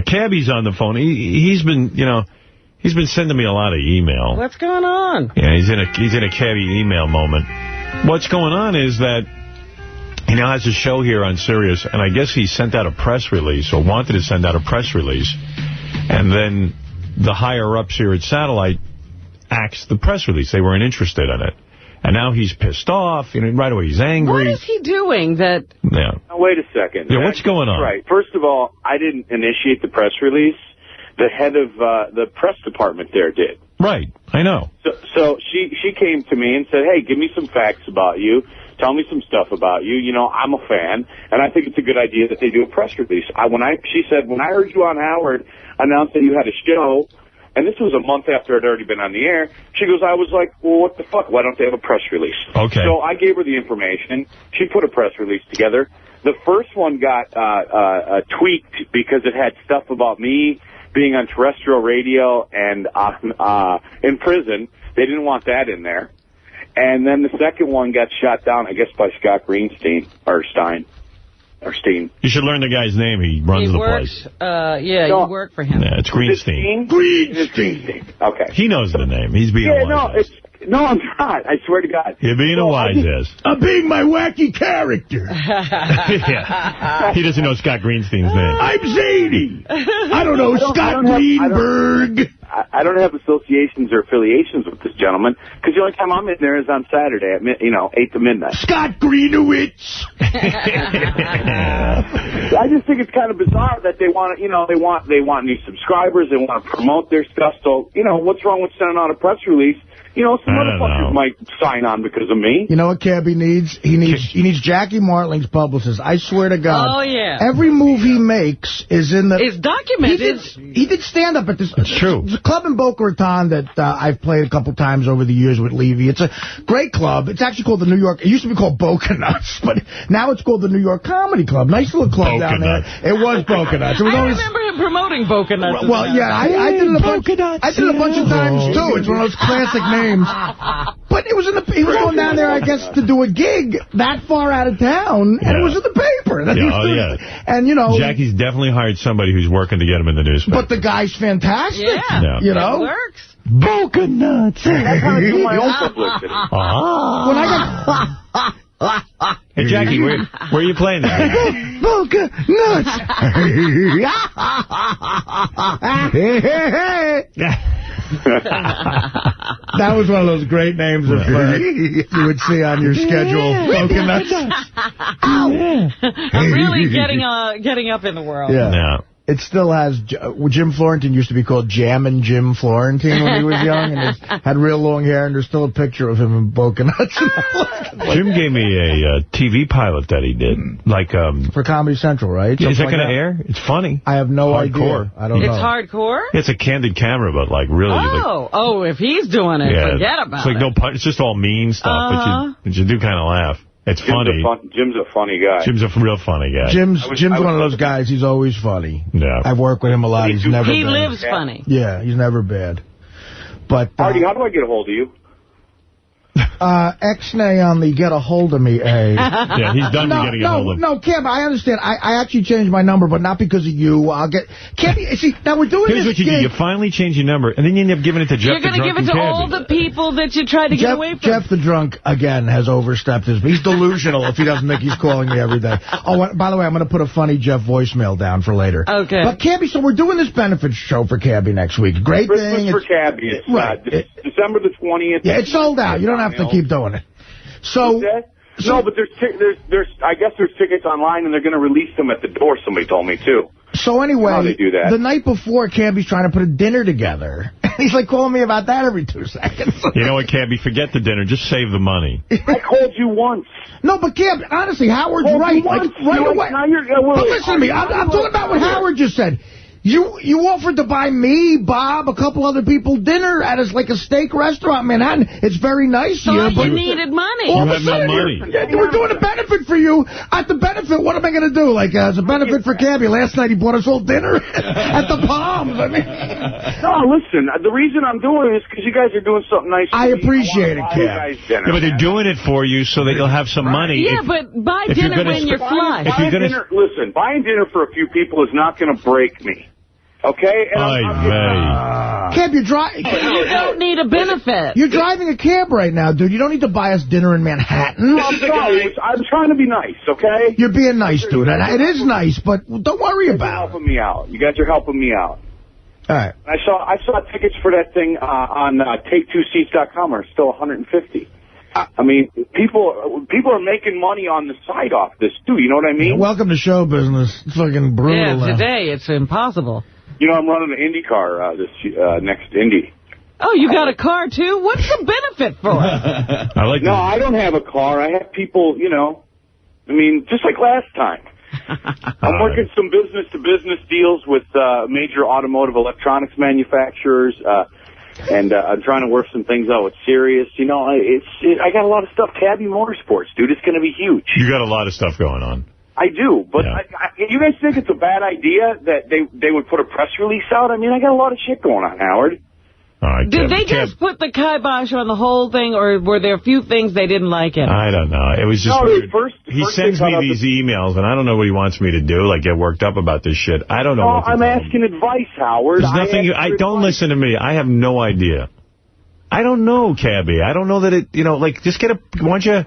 Cabbie's on the phone. He's been, he's been sending me a lot of email. What's going on? Yeah, he's in a Cabbie email moment. What's going on is that he now has a show here on Sirius, and I guess he sent out a press release, or wanted to send out a press release, and then the higher-ups here at Satellite axed the press release. They weren't interested in it. And now he's pissed off. Right away, he's angry. What is he doing that... Yeah. Now, wait a second. Yeah, what's going on? Right. First of all, I didn't initiate the press release. The head of the press department there did. Right. I know. So she came to me and said, hey, give me some facts about you. Tell me some stuff about you. I'm a fan, and I think it's a good idea that they do a press release. She said, when I heard you on Howard announce that you had a show, and this was a month after it had already been on the air, she goes, I was like, well, what the fuck? Why don't they have a press release? Okay. So I gave her the information. She put a press release together. The first one got tweaked because it had stuff about me being on terrestrial radio and in prison. They didn't want that in there. And then the second one got shot down, I guess, by Scott Greenstein, or Stein. Or Steen. You should learn the guy's name. He runs the place. You work for him. Yeah, it's Greenstein. Greenstein. Okay. He knows the name. He's being a wise ass. No, I'm not. I swear to God. You're being a wise ass. I'm being my wacky character. Yeah. He doesn't know Scott Greenstein's name. I'm zany. I don't know, Scott Greenberg. I don't have associations or affiliations with this gentleman, because the only time I'm in there is on Saturday at 8 to midnight. Scott Greenowitz. I just think it's kind of bizarre that they want they want new subscribers, they want to promote their stuff. So what's wrong with sending out a press release? Some motherfuckers might sign on because of me. You know what Cabbie needs? He needs Jackie Martling's publicist. I swear to God. Oh, yeah. Every move he makes is in the... It's documented. He did stand-up at this... It's true. It's a club in Boca Raton that I've played a couple times over the years with Levy. It's a great club. It's actually called the New York... It used to be called Boca Nuts, but now it's called the New York Comedy Club. Nice little club down there. It was Boca Nuts. I remember him promoting Boca Nuts. Well, yeah, I did it a bunch of times, too. It's one of those classic names. But he was going down there, I guess, to do a gig that far out of town, and it was in the paper. Yeah. And, Jackie's definitely hired somebody who's working to get him in the newspaper. But the guy's fantastic. Yeah. It works. Boca Nuts. I kind of do my own publicity. When I got... Hey, Jackie, where are you playing that? Boca Nuts. That was one of those great names of you would see on your schedule. Boca Nuts. I'm really getting up in the world. Yeah. It still has... Jim Florentine used to be called Jammin' Jim Florentine when he was young, and he had real long hair, and there's still a picture of him in Boca Nuts. Jim gave me a TV pilot that he did. For Comedy Central, right? Is that going to air? It's funny. I have no idea. I don't know. It's hardcore? It's a candid camera, but really... Oh, if he's doing it, forget about it. It's no punch. It's just all mean stuff, but you do kind of laugh. It's funny. Jim's a funny guy. Jim's a real funny guy. Jim's one of those guys. He's always funny. Yeah. I've worked with him a lot. He's never bad. He lives funny. Yeah, he's never bad. But Artie, how do I get a hold of you? X-nay on the get a hold of me, Yeah, he's done with getting a hold of me. No, Kim, I understand. I actually changed my number, but not because of you. I'll get... See, now we're doing Here's this what you do. You finally change your number, and then you end up giving it to Jeff the Drunk. You're going to give it to all the people that you tried to get away from. Jeff the Drunk, again, has overstepped his... He's delusional if he doesn't think he's calling me every day. Oh, by the way, I'm going to put a funny Jeff voicemail down for later. Okay. But Cabbie, so we're doing this benefits show for Cabbie next week. Great thing. Christmas for Cabbie. It's right. December the 20th. Yeah, it's sold out. You don't have to keep doing it. So no, but there's I guess there's tickets online, and they're going to release them at the door. Somebody told me too. So anyway, how they do that. The night before, Cabbie's trying to put a dinner together. He's like calling me about that every 2 seconds. You know what, Cabbie? Forget the dinner. Just save the money. I called you once. No, but Cabbie, honestly, Howard's right. Right away. But listen to me. I'm talking about what Howard just said. You offered to buy me, Bob, a couple other people dinner at a steak restaurant in Manhattan. It's very nice of you. But you needed money. You have no money. We're doing a benefit for you. At the benefit, what am I going to do? As a benefit for Cabbie, last night he bought us all dinner at the Palms. I mean, no, listen, the reason I'm doing it is because you guys are doing something nice. I appreciate it, Cabbie. Yeah, but they're doing it for you so that you'll have some money. Yeah, but buy dinner when you're flush. Buying dinner for a few people is not going to break me. Okay? Cab, you're driving. You don't need a benefit. You're driving a cab right now, dude. You don't need to buy us dinner in Manhattan. I'm sorry. I'm trying to be nice, okay? You're being nice, dude. And it is nice, but don't worry about it. You're helping me out. You guys are helping me out. All right. I saw tickets for that thing on take2seats.com are still $150. I mean, people are making money on the side off this, too. You know what I mean? Welcome to show business. It's fucking brutal. Yeah, today it's impossible. You know, I'm running an Indy car this next Indy. Oh, you got a car, too? What's the benefit for it? I don't have a car. I have people, you know, I mean, just like last time. I'm working some business-to-business deals with major automotive electronics manufacturers, and I'm trying to work some things out with Sirius. You know, I got a lot of stuff. Cabbie Motorsports, dude, it's going to be huge. You got a lot of stuff going on. I do, but you guys think it's a bad idea that they would put a press release out? I mean, I got a lot of shit going on, Howard. All right, Did they just put the kibosh on the whole thing, or were there a few things they didn't like in it? I don't know. It was just weird. He sends me these emails, and I don't know what he wants me to do, like get worked up about this shit. I don't know what to I'm asking advice, Howard. There's nothing. Don't listen to me. I have no idea. I don't know, Cabbie. I don't know that it, you know, like, just get a, why don't you,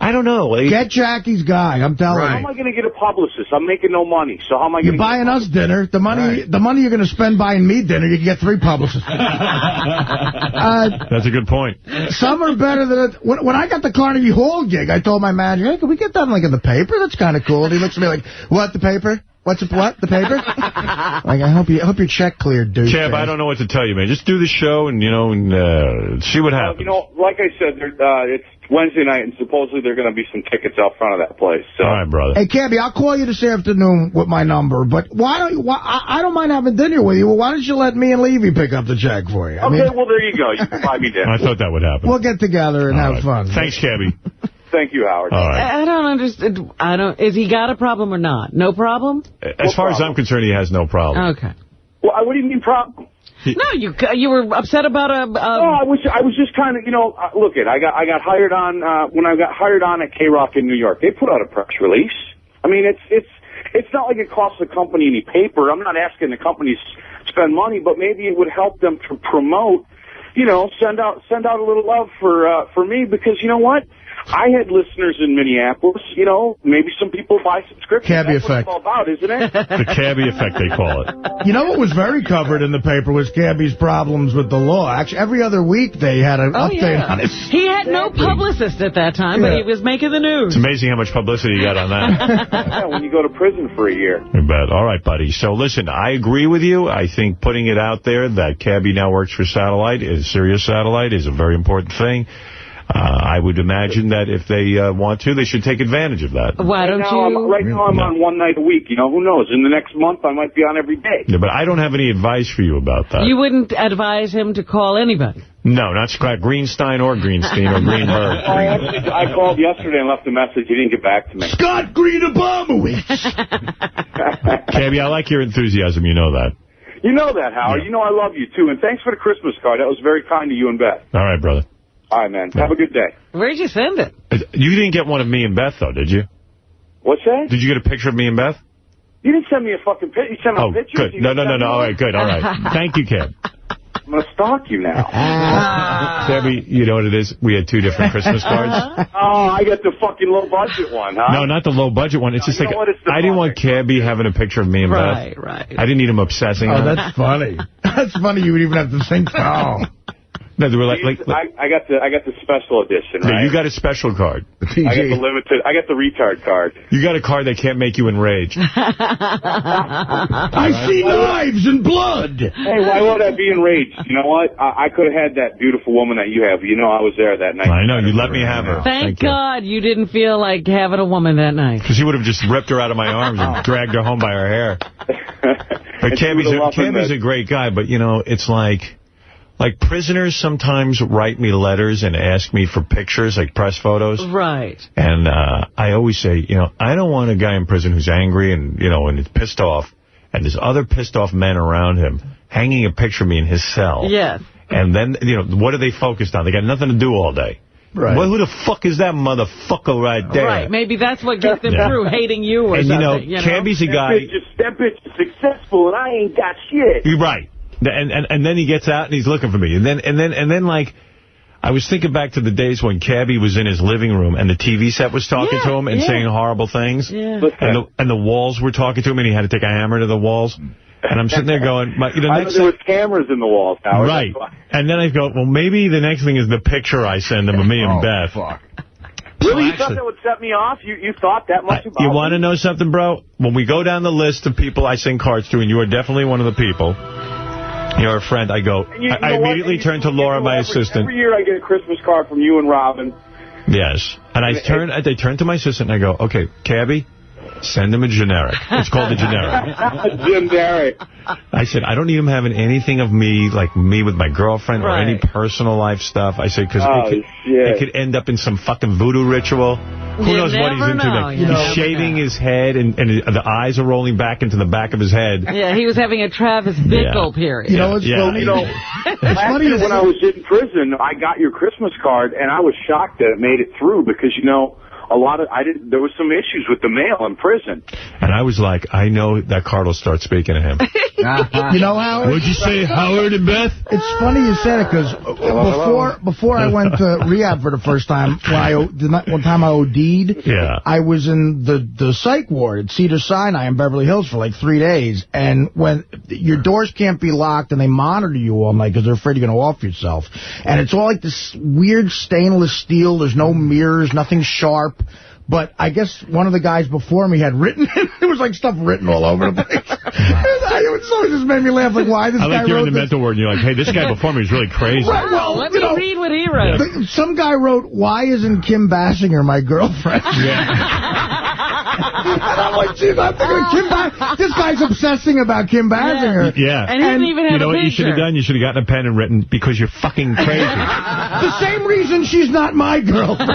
I don't know. Like, get Jackie's guy, I'm telling you. How am I going to get a publicist? I'm making no money, so how am I going to You're buying us dinner. The money you're going to spend buying me dinner, you can get 3 publicists. That's a good point. Some are better than it. When I got the Carnegie Hall gig, I told my manager, hey, can we get that like in the paper? That's kind of cool. And he looks at me like, what, the paper? What, the paper? Like, I hope your check cleared, dude. Cab, I don't know what to tell you, man. Just do the show and, you know, and see what happens. You know, like I said, it's Wednesday night, and supposedly there are going to be some tickets out front of that place. So. All right, brother. Hey, Cabbie, I'll call you this afternoon with my number, but I don't mind having dinner with you. Well, why don't you let me and Levy pick up the check for you? Okay, well, there you go. You can buy me dinner. I thought that would happen. We'll get together and have fun. Thanks, Cabbie. Thank you, Howard. All right. I don't understand. Is he got a problem or not? No problem? As far as I'm concerned, he has no problem. Okay. Well, what do you mean problem? No, you were upset about a... No, I was just kind of, you know, look, I got hired on, when I got hired on at K-Rock in New York, they put out a press release. I mean, it's not like it costs the company any paper. I'm not asking the companies to spend money, but maybe it would help them to promote, you know, send out a little love for me, because you know what? I had listeners in Minneapolis, you know, maybe some people buy subscriptions. Cabbie That's effect. what it's all about, isn't it? The Cabbie effect, they call it. You know what was very covered in the paper was Cabbie's problems with the law. Actually, every other week they had an update on it. He had no publicist at that time, but he was making the news. It's amazing how much publicity you got on that. Yeah, when you go to prison for a year. You bet. All right, buddy. So, listen, I agree with you. I think putting it out there that Cabbie now works for Sirius Satellite is a very important thing. I would imagine that if they want to, they should take advantage of that. Why don't you? Right now I'm on one night a week. You know, who knows? In the next month, I might be on every day. Yeah, but I don't have any advice for you about that. You wouldn't advise him to call anybody? No, not Scott Greenstein or Greenstein or Greenberg. I called yesterday and left a message. He didn't get back to me. Scott Green Obamowitz. Cabbie, I like your enthusiasm. You know that. You know that, Howard. Yeah. You know I love you, too. And thanks for the Christmas card. That was very kind of you and Beth. All right, brother. All right, man. Have a good day. Where'd you send it? You didn't get one of me and Beth, though, did you? What's that? Did you get a picture of me and Beth? You didn't send me a fucking picture. You sent me pictures. Good. No. All right, good. All right. Thank you, Cab. I'm going to stalk you now. Cabbie, you know what it is? We had 2 different Christmas cards. Oh, I got the fucking low-budget one, huh? No, not the low-budget one. It's just like, I didn't want Cabbie having a picture of me and Beth. Right. I didn't need him obsessing on it. That's funny. That's funny you would even have to think, oh. No, they were like I got the special edition, right? Yeah, you got a special card. I got the limited. I got the retard card. You got a card that can't make you enrage. I see knives and blood. Hey, why would I be enraged? You know what? I could have had that beautiful woman that you have. You know, I was there that night. I know. You let me have her. Thank God you didn't feel like having a woman that night. Because he would have just ripped her out of my arms and dragged her home by her hair. But Cabbie's a great guy, but, you know, it's like prisoners sometimes write me letters and ask me for pictures, like press photos. Right. And I always say, you know, I don't want a guy in prison who's angry and, you know, and is pissed off, and there's other pissed off men around him hanging a picture of me in his cell. Yes. And then, you know, what are they focused on? They got nothing to do all day. Right. Well, who the fuck is that motherfucker right there? Right. Maybe that's what gets them through, hating you or something. And, Cabbie's a guy... That bitch is successful, and I ain't got shit. You're right. And then he gets out, and he's looking for me. And then like... I was thinking back to the days when Cabbie was in his living room and the TV set was talking to him and saying horrible things. Yeah. And the walls were talking to him, and he had to take a hammer to the walls. And I'm sitting there going... there was cameras in the walls, Howard. Right. And then I go, well, maybe the next thing is the picture I send him of me and Beth. Fuck. Really? You thought that would set me off? You thought that much about You want to know something, bro? When we go down the list of people I send cards to, and you are definitely one of the people... You're a friend. I go. I immediately turn to Laura, my assistant. Every year I get a Christmas card from you and Robin. Yes. And I turn to my assistant and I go, okay, Cabbie, send him a generic. It's called a generic. Generic. I said, I don't need him having anything of me, like me with my girlfriend or any personal life stuff. I said, because it could end up in some fucking voodoo ritual. Who knows what he's into? He's shaving his head, and the eyes are rolling back into the back of his head. Yeah, he was having a Travis Bickle period. It's funny, when I was in prison, I got your Christmas card, and I was shocked that it made it through because, there was some issues with the mail in prison. And I was like, I know that card will start speaking to him. You know, Howard? What'd you say, Howard and Beth? It's funny you said it, because before I went to rehab for the first time, one time I OD'd, I was in the psych ward at Cedars-Sinai in Beverly Hills for like 3 days. And when your doors can't be locked and they monitor you all night because they're afraid you're going to off yourself. And it's all like this weird stainless steel. There's no mirrors, nothing sharp. But I guess one of the guys before me had written it. There was like stuff written all over the place. It just made me laugh. Like, why this guy wrote this? I like you're in the mental ward and you're like, hey, this guy before me is really crazy. Right, well, let me read what he wrote. Some guy wrote, why isn't Kim Basinger my girlfriend? And I'm like, geez, I'm thinking Kim Basinger. This guy's obsessing about Kim Basinger. Yeah. And he didn't even have a picture. You know what you should have done? You should have gotten a pen and written, because you're fucking crazy. The same reason she's not my girlfriend.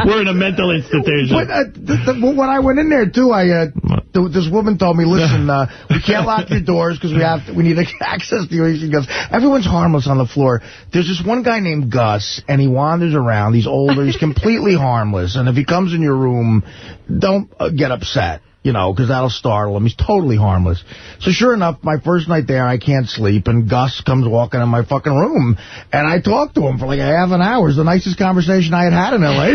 We're in a mental institution. But, when I went in there, too, this woman told me, listen, we can't lock your doors because we need access to you. She goes, everyone's harmless on the floor. There's this one guy named Gus, and he wanders around. He's older. He's completely harmless. And if he comes in your room, don't get upset. Because that'll startle him. He's totally harmless. So sure enough, my first night there, I can't sleep, and Gus comes walking in my fucking room, and I talked to him for like a half an hour. It was the nicest conversation I had in L.A.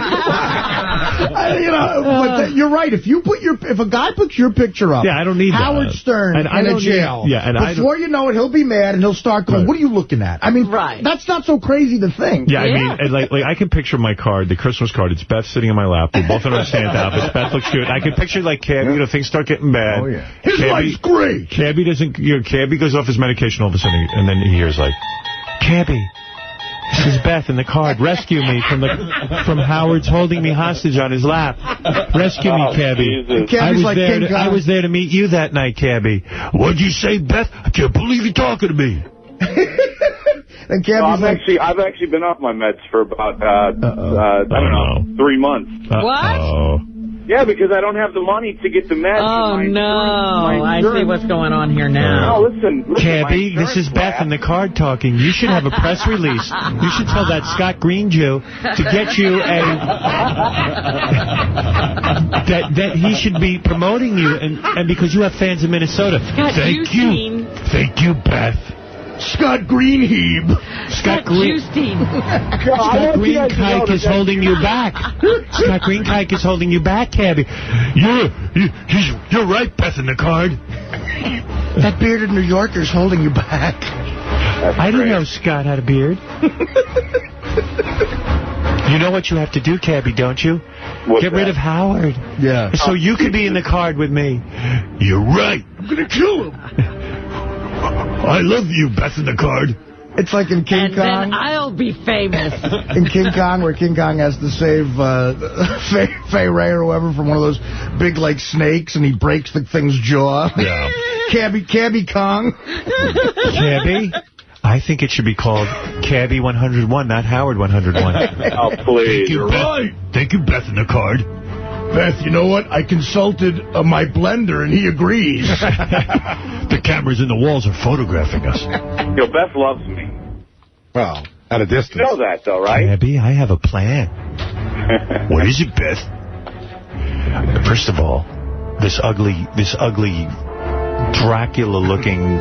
But you're right. If a guy puts your picture up, I don't need Howard Stern in a jail. Before you know it, he'll be mad, and he'll start going, what are you looking at? I mean, that's not so crazy to think. Yeah, I mean, like I can picture my card, the Christmas card. It's Beth sitting in my lap. We're both in our Santa outfits. Beth looks cute. I can picture like Cabbie. Things start getting bad. Oh, yeah. His life's great. Cabbie Cabbie goes off his medication all of a sudden, and then he hears like, Cabbie, this is Beth in the card. Rescue me from Howard's holding me hostage on his lap. Rescue me, Cabbie. I was there to meet you that night, Cabbie. What'd you say, Beth? I can't believe you're talking to me. And I've actually been off my meds for about I don't know, 3 months. What? Yeah, because I don't have the money to get the meds. Oh, no. I see what's going on here now. No, listen Cabbie, this is Beth in the card talking. You should have a press release. You should tell that Scott Green Jew to get you that he should be promoting you, and because you have fans in Minnesota. Thank you, Beth. Scott Greenheeb. Scott Greenstein. Scott Greenkike is holding you back. Scott Greenkike is holding you back, Cabbie. You're right, Beth in the card. That bearded New Yorker's holding you back. I didn't know Scott had a beard. You know what you have to do, Cabbie, don't you? Get rid of Howard. Yeah. So you could be in the card with me. You're right. I'm going to kill him. I love you, Beth in the card. It's like in King Kong. And then I'll be famous. In King Kong, where King Kong has to save Fay Ray or whoever from one of those big, like, snakes, and he breaks the thing's jaw. Yeah. Cabbie Kong. Cabbie? I think it should be called Cabbie 101, not Howard 101. Oh, please. Thank you, Beth in the card. Beth, you know what? I consulted my blender, and he agrees. The cameras in the walls are photographing us. Beth loves me. Well, At a distance. You know that, though, right? Cabbie, I have a plan. What is it, Beth? First of all, this ugly Dracula-looking,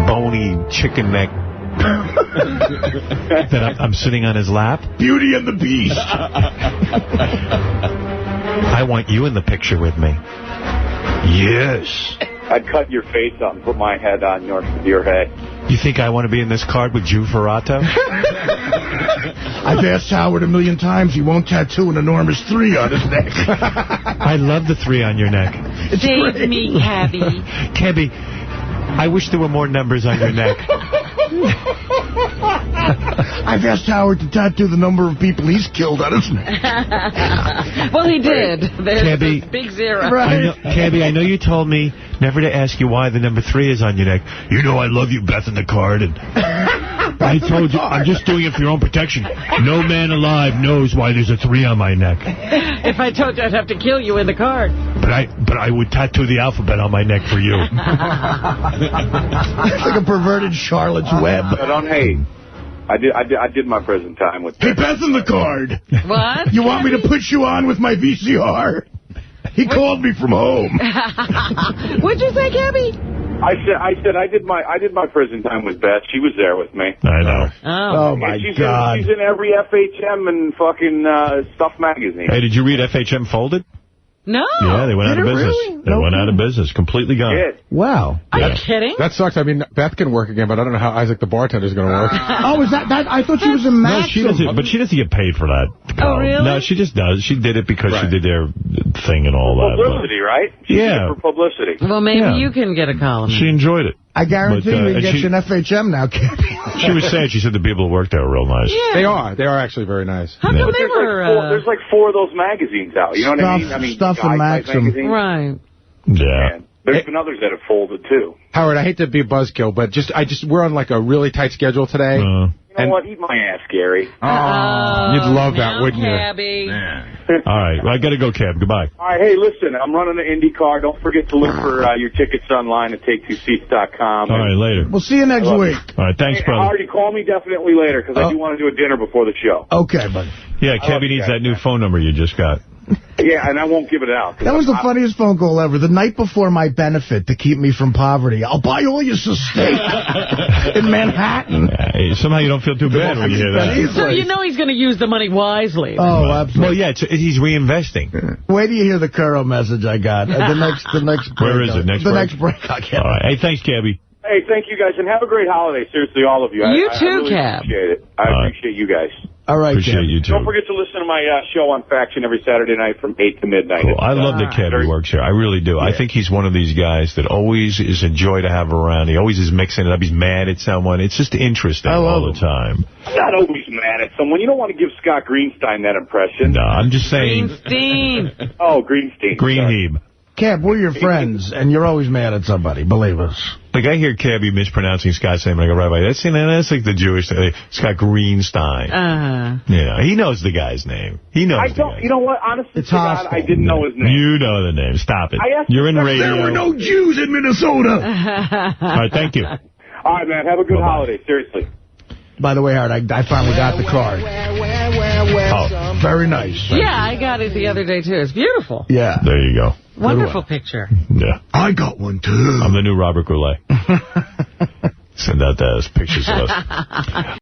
bony chicken neck that I'm sitting on his lap. Beauty and the Beast. I want you in the picture with me. Yes. I'd cut your face out and put my head on your head. You think I want to be in this card with Jew Ferrato? I've asked Howard a million times. He won't tattoo an enormous 3 on his neck. I love the 3 on your neck. Save me, Cabbie. Cabbie, I wish there were more numbers on your neck. I've asked Howard to tattoo the number of people he's killed on his neck. Well, he did. There's Cabbie, a big 0. Right. Cabbie, I know you told me never to ask you why the number 3 is on your neck. You know I love you, Beth, in the card. And I told you, I'm just doing it for your own protection. No man alive knows why there's a 3 on my neck. If I told you, I'd have to kill you in the card. But I would tattoo the alphabet on my neck for you. It's like a perverted Charlotte's Web. I don't hate. I did my prison time with... Hey, Beth in the card. What? You want me to put you on with my VCR? He called me from home. What'd you say, Cabbie? I said I did my prison time with Beth. She was there with me. I know. Oh my God. She's in every FHM and fucking Stuff magazine. Hey, did you read FHM Folded? No. Yeah, they went out of business. Really? They went out of business. Completely gone. Shit. Wow. Are you kidding? That sucks. I mean, Beth can work again, but I don't know how Isaac the bartender's going to work. Oh, is that? I thought she was in No, Maxim. she doesn't. But she doesn't get paid for that. Oh, really? No, she just does. She did it because she did their thing and all that. Publicity, right? She did it for publicity. Well, maybe you can get a column. She enjoyed it. I guarantee you get you an FHM now, Cabbie. She was saying, she said the people who work there are real nice. Yeah. They are actually very nice. How come they were... There's like 4 of those magazines out. You know what I mean? Stuff and Maxim. Right. Yeah. There's been others that have folded, too. Howard, I hate to be a buzzkill, but we're on like a really tight schedule today. You know what? Eat my ass, Gary. Oh, you'd love that, wouldn't you? Cabbie. All right. Well, I got to go, Cab. Goodbye. All right. Hey, listen, I'm running an IndyCar. Don't forget to look for your tickets online at take2seats.com. All right, later. We'll see you next week. All right, thanks, brother. Howard, call me definitely later, because I do want to do a dinner before the show. Okay, buddy. Yeah, Cabbie needs that new phone number you just got. Yeah, and I won't give it out. That was the funniest phone call ever. The night before my benefit to keep me from poverty. I'll buy all your steak in Manhattan. Somehow you don't feel too bad when you hear that. So you know he's going to use the money wisely. Oh, absolutely. Well, yeah, he's reinvesting. Wait till you hear the Curro message I got. The next break. Where is it? Next break I'll get all right. Hey, thanks, Cabbie. Hey, thank you guys, and have a great holiday. Seriously, all of you. You I too, really Cab. appreciate it. I appreciate you guys. All right, appreciate you, too. Don't forget to listen to my show on Faction every Saturday night from 8 to midnight. Cool. I love that Cabbie works here. I really do. Yeah. I think he's one of these guys that always is a joy to have around. He always is mixing it up. He's mad at someone. It's just interesting all the time. I'm not always mad at someone. You don't want to give Scott Greenstein that impression. No, I'm just saying. Greenstein. Oh, Greenstein. Greenheeb. Cab, we're your friends, and you're always mad at somebody, believe us. Like, I hear Cabbie mispronouncing Scott's name, and I go, right, that's like the Jewish thing. Scott Greenstein. You know, he knows the guy's name. He knows the guy's name. You know what? Honestly, God, I didn't know his name. You know the name. Stop it. You're in radio. There were no Jews in Minnesota. All right, thank you. All right, man. Have a good holiday. Seriously. By the way, Howard, I finally got the card. Oh, very nice. Yeah, I got it the other day, too. It's beautiful. Yeah. There you go. Wonderful picture. Yeah. I got one, too. I'm the new Robert Goulet. Send out those pictures of us.